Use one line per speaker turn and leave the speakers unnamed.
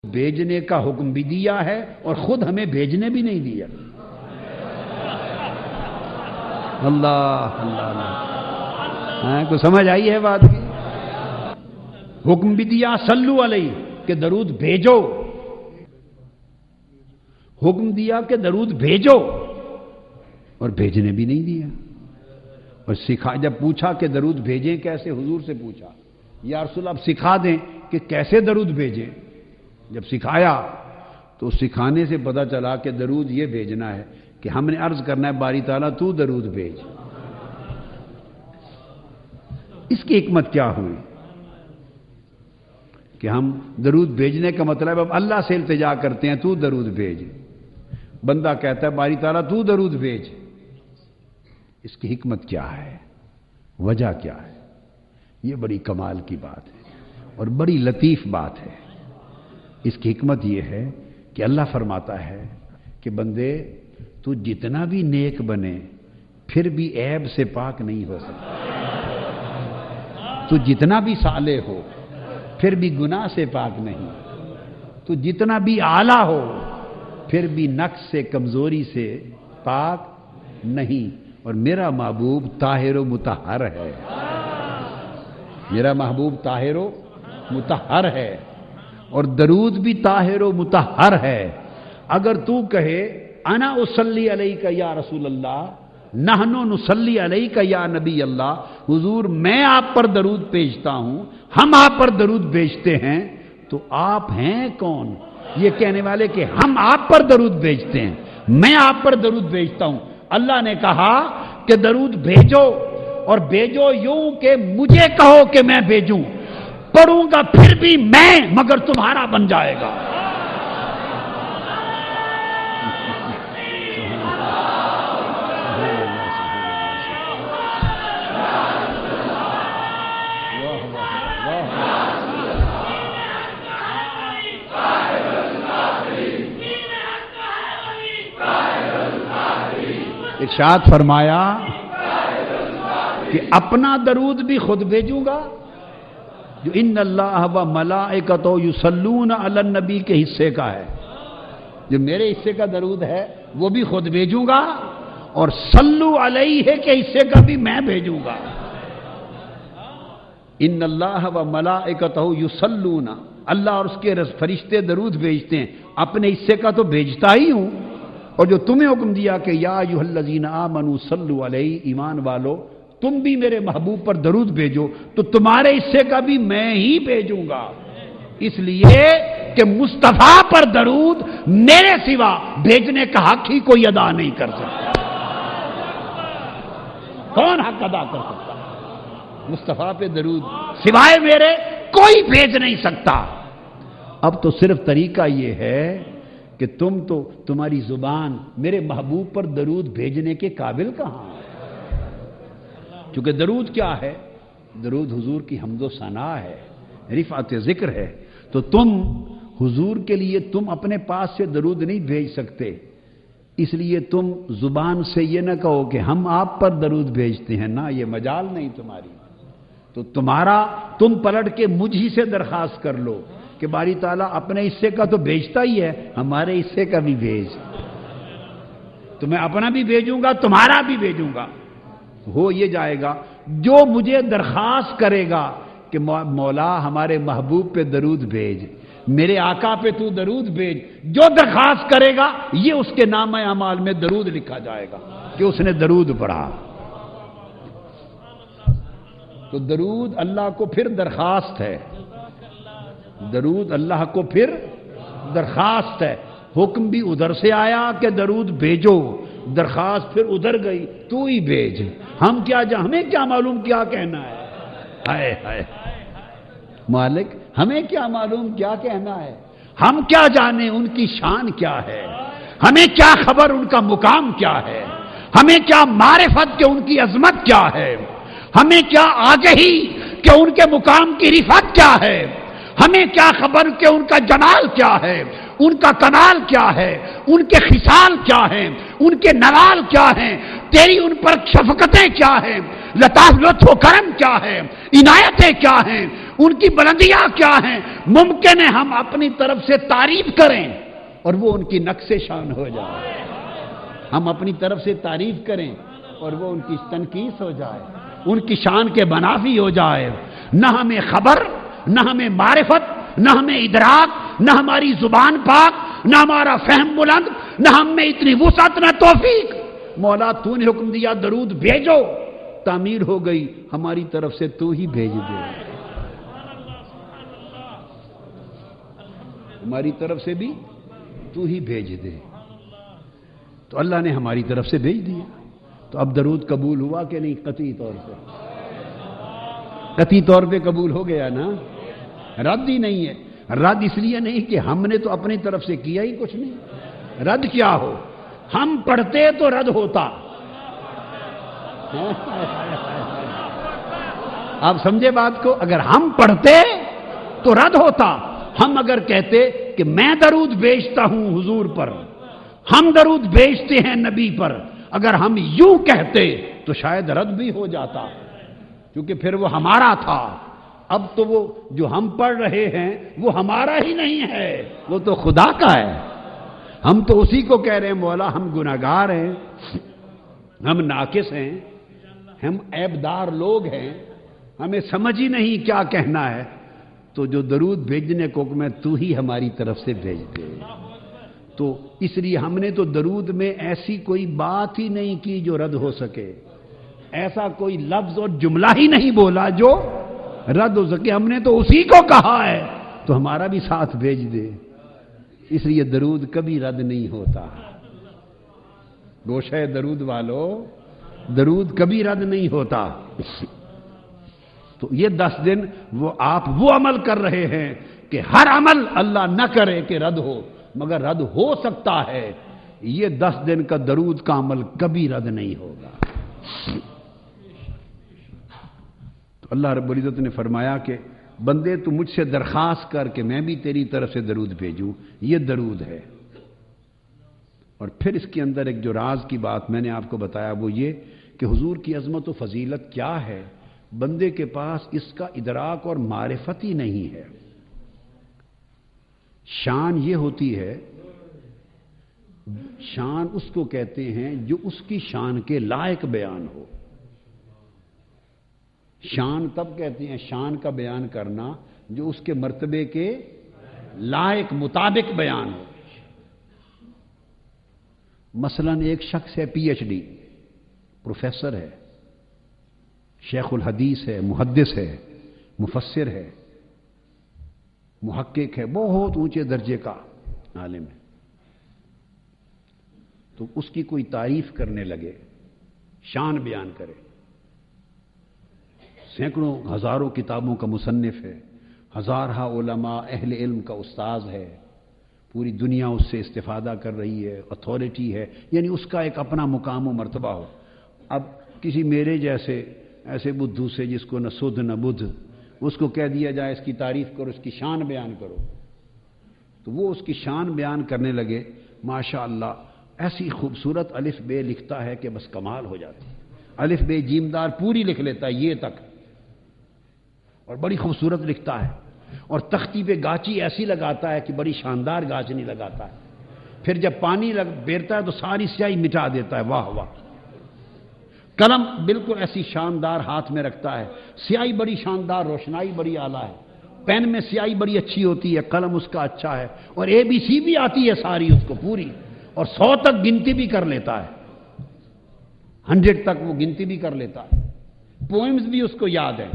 بھیجنے کا حکم بھی دیا ہے اور خود ہمیں بھیجنے بھی نہیں دیا۔ اللہ اللہ اللہ، کو سمجھ آئی ہے بات کی؟ حکم بھی دیا صلو علیہ کہ درود بھیجو، حکم دیا کہ درود بھیجو اور بھیجنے بھی نہیں دیا۔ اور جب پوچھا کہ درود بھیجیں کیسے، حضور سے پوچھا یا رسول اللہ آپ سکھا دیں کہ کیسے درود بھیجیں۔ جب سکھایا تو سکھانے سے پتہ چلا کہ درود یہ بھیجنا ہے کہ ہم نے عرض کرنا ہے باری تعالیٰ تو درود بھیج۔ اس کی حکمت کیا ہوئی کہ ہم درود بھیجنے کا مطلب اب اللہ سے التجا کرتے ہیں تو درود بھیج، بندہ کہتا ہے باری تعالیٰ تو درود بھیج۔ اس کی حکمت کیا ہے، وجہ کیا ہے؟ یہ بڑی کمال کی بات ہے اور بڑی لطیف بات ہے۔ اس کی حکمت یہ ہے کہ اللہ فرماتا ہے کہ بندے تو جتنا بھی نیک بنے پھر بھی عیب سے پاک نہیں ہو سکتا، تو جتنا بھی صالح ہو پھر بھی گناہ سے پاک نہیں، تو جتنا بھی اعلیٰ ہو پھر بھی نقص سے کمزوری سے پاک نہیں۔ اور میرا محبوب طاہر و مطہر ہے، میرا محبوب طاہر و مطہر ہے اور درود بھی طاہر و مطہر ہے۔ اگر تو کہے انا اصلی علیک یا رسول اللہ، نحن نصلی علیک یا نبی اللہ، حضور میں آپ پر درود بھیجتا ہوں، ہم آپ پر درود بھیجتے ہیں، تو آپ ہیں کون یہ کہنے والے کہ ہم آپ پر درود بھیجتے ہیں، میں آپ پر درود بھیجتا ہوں؟ اللہ نے کہا کہ درود بھیجو اور بھیجو یوں کہ مجھے کہو کہ میں بھیجوں، پڑھوں گا پھر بھی میں مگر تمہارا بن جائے گا۔ ارشاد فرمایا کہ اپنا درود بھی خود بھیجوں گا، جو ان اللہ و ملائکتہ یصلون علی النبی کے حصے کا ہے، جو میرے حصے کا درود ہے وہ بھی خود بھیجوں گا، اور صلو علیہ کے حصے کا بھی میں بھیجوں گا۔ ان اللہ و ملائکتہ یصلون، اللہ اور اس کے فرشتے درود بھیجتے ہیں، اپنے حصے کا تو بھیجتا ہی ہوں، اور جو تمہیں حکم دیا کہ یا ایھا الذین آمنوا صلوا علیہ، ایمان والو تم بھی میرے محبوب پر درود بھیجو، تو تمہارے حصے کا بھی میں ہی بھیجوں گا، اس لیے کہ مصطفیٰ پر درود میرے سوا بھیجنے کا حق ہی کوئی ادا نہیں کر سکتا۔ کون حق ادا کر سکتا؟ مصطفیٰ پہ درود سوائے میرے کوئی بھیج نہیں سکتا۔ اب تو صرف طریقہ یہ ہے کہ تمہاری زبان میرے محبوب پر درود بھیجنے کے قابل کہاں ہے؟ چونکہ درود کیا ہے؟ درود حضور کی حمد و ثنا ہے، رفعت ذکر ہے، تو تم حضور کے لیے تم اپنے پاس سے درود نہیں بھیج سکتے، اس لیے تم زبان سے یہ نہ کہو کہ ہم آپ پر درود بھیجتے ہیں، نہ یہ مجال نہیں تمہاری، تو تم پلٹ کے مجھ ہی سے درخواست کر لو کہ باری تعالیٰ اپنے حصے کا تو بھیجتا ہی ہے، ہمارے حصے کا بھی بھیج، تو میں اپنا بھی بھیجوں گا تمہارا بھی بھیجوں گا۔ ہو یہ جائے گا جو مجھے درخواست کرے گا کہ مولا ہمارے محبوب پہ درود بھیج، میرے آقا پہ تو درود بھیج، جو درخواست کرے گا یہ اس کے نامہ اعمال میں درود لکھا جائے گا کہ اس نے درود پڑھا۔ تو درود اللہ کو پھر درخواست ہے، درود اللہ کو پھر درخواست ہے، حکم بھی ادھر سے آیا کہ درود بھیجو، درخواست پھر ادھر گئی تو ہی بھیج، ہمیں کیا معلوم کیا کہنا ہے؟ ہائے ہائے مالک، ہمیں کیا معلوم کیا کہنا ہے؟ ہم کیا جانے ان کی شان کیا ہے؟ ہمیں کیا خبر ان کا مقام کیا ہے؟ ہمیں کیا معرفت کہ ان کی عظمت کیا ہے؟ ہمیں کیا آگہی کہ ان کے مقام کی رفعت کیا ہے؟ ہمیں کیا خبر کہ ان کا جمال کیا ہے، ان کا کمال کیا ہے، ان کے خصال کیا ہیں، ان کے نوال کیا ہیں، تیری ان پر شفقتیں کیا ہیں، لطف و کرم کیا ہے، عنایتیں کیا ہیں، ان کی بلندیاں کیا ہیں. ممکن ہے ہم اپنی طرف سے تعریف کریں اور وہ ان کی نقص شان ہو جائے. ہم اپنی طرف سے تعریف کریں اور وہ ان کی تنقیص ہو جائے، ان کی شان کے منافی ہو جائے. نہ ہمیں خبر، نہ ہمیں معرفت، نہ ہمیں ادراک، نہ ہماری زبان پاک، نہ ہمارا فہم بلند، نہ ہم میں اتنی وسعت، نہ توفیق. مولا تو نے حکم دیا درود بھیجو، تعمیر ہو گئی، ہماری طرف سے تو ہی بھیج دے. ہماری طرف سے بھی تو ہی بھیج دے. تو اللہ نے ہماری طرف سے بھیج دیا. تو اب درود قبول ہوا کہ نہیں؟ قطعی طور پہ، قطعی طور پہ قبول ہو گیا نا. رد ہی نہیں ہے. رد اس لیے نہیں کہ ہم نے تو اپنی طرف سے کیا ہی کچھ نہیں. رد کیا ہو؟ ہم پڑھتے تو رد ہوتا. آپ سمجھے بات کو؟ اگر ہم پڑھتے تو رد ہوتا. ہم اگر کہتے کہ میں درود بھیجتا ہوں حضور پر، ہم درود بھیجتے ہیں نبی پر، اگر ہم یوں کہتے تو شاید رد بھی ہو جاتا، کیونکہ پھر وہ ہمارا تھا. اب تو وہ جو ہم پڑھ رہے ہیں وہ ہمارا ہی نہیں ہے، وہ تو خدا کا ہے. ہم تو اسی کو کہہ رہے ہیں مولا ہم گناہگار ہیں، ہم ناقص ہیں، ہم عیبدار لوگ ہیں، ہمیں سمجھ ہی نہیں کیا کہنا ہے. تو جو درود بھیجنے کو حکم ہے تو ہی ہماری طرف سے بھیج دے. تو اس لیے ہم نے تو درود میں ایسی کوئی بات ہی نہیں کی جو رد ہو سکے، ایسا کوئی لفظ اور جملہ ہی نہیں بولا جو رد ہو سکے. ہم نے تو اسی کو کہا ہے تو ہمارا بھی ساتھ بھیج دے. اس لیے درود کبھی رد نہیں ہوتا. گوشہ درود والو، درود کبھی رد نہیں ہوتا. تو یہ 10 دن آپ وہ عمل کر رہے ہیں کہ ہر عمل اللہ نہ کرے کہ رد ہو، مگر رد ہو سکتا ہے. یہ 10 دن کا درود کا عمل کبھی رد نہیں ہوگا. تو اللہ رب العزت نے فرمایا کہ بندے تو مجھ سے درخواست کر کہ میں بھی تیری طرف سے درود بھیجوں. یہ درود ہے. اور پھر اس کے اندر ایک جو راز کی بات میں نے آپ کو بتایا وہ یہ کہ حضور کی عظمت و فضیلت کیا ہے، بندے کے پاس اس کا ادراک اور معرفت ہی نہیں ہے. شان یہ ہوتی ہے، شان اس کو کہتے ہیں جو اس کی شان کے لائق بیان ہو. شان تب کہتے ہیں شان کا بیان کرنا جو اس کے مرتبے کے لائق مطابق بیان ہو. مثلا ایک شخص ہے پی ایچ ڈی، پروفیسر ہے، شیخ الحدیث ہے، محدث ہے، مفسر ہے، محقق ہے، بہت اونچے درجے کا عالم ہے. تو اس کی کوئی تعریف کرنے لگے، شان بیان کرے، سینکڑوں ہزاروں کتابوں کا مصنف ہے، ہزارہ علماء اہل علم کا استاذ ہے، پوری دنیا اس سے استفادہ کر رہی ہے، اتھارٹی ہے، یعنی اس کا ایک اپنا مقام و مرتبہ ہو. اب کسی میرے جیسے ایسے بدھو سے جس کو نہ سدھ نہ بدھ، اس کو کہہ دیا جائے اس کی تعریف کرو، اس کی شان بیان کرو، تو وہ اس کی شان بیان کرنے لگے. ماشاء اللہ ایسی خوبصورت الف بے لکھتا ہے کہ بس کمال ہو جاتی. الف بے جیمدار پوری لکھ لیتا ہے یہ تک، اور بڑی خوبصورت لکھتا ہے. اور تختی پہ گاچی ایسی لگاتا ہے کہ بڑی شاندار گاچنی لگاتا ہے. پھر جب پانی بیرتا ہے تو ساری سیاہی مٹا دیتا ہے. واہ واہ. قلم بالکل ایسی شاندار ہاتھ میں رکھتا ہے، سیاہی بڑی شاندار، روشنائی بڑی اعلیٰ ہے. پین میں سیاہی بڑی اچھی ہوتی ہے، قلم اس کا اچھا ہے، اور اے بی سی بھی آتی ہے ساری اس کو پوری، اور 100 تک گنتی بھی کر لیتا ہے. 100 تک وہ گنتی بھی کر لیتا ہے. پوئمز بھی اس کو یاد ہے.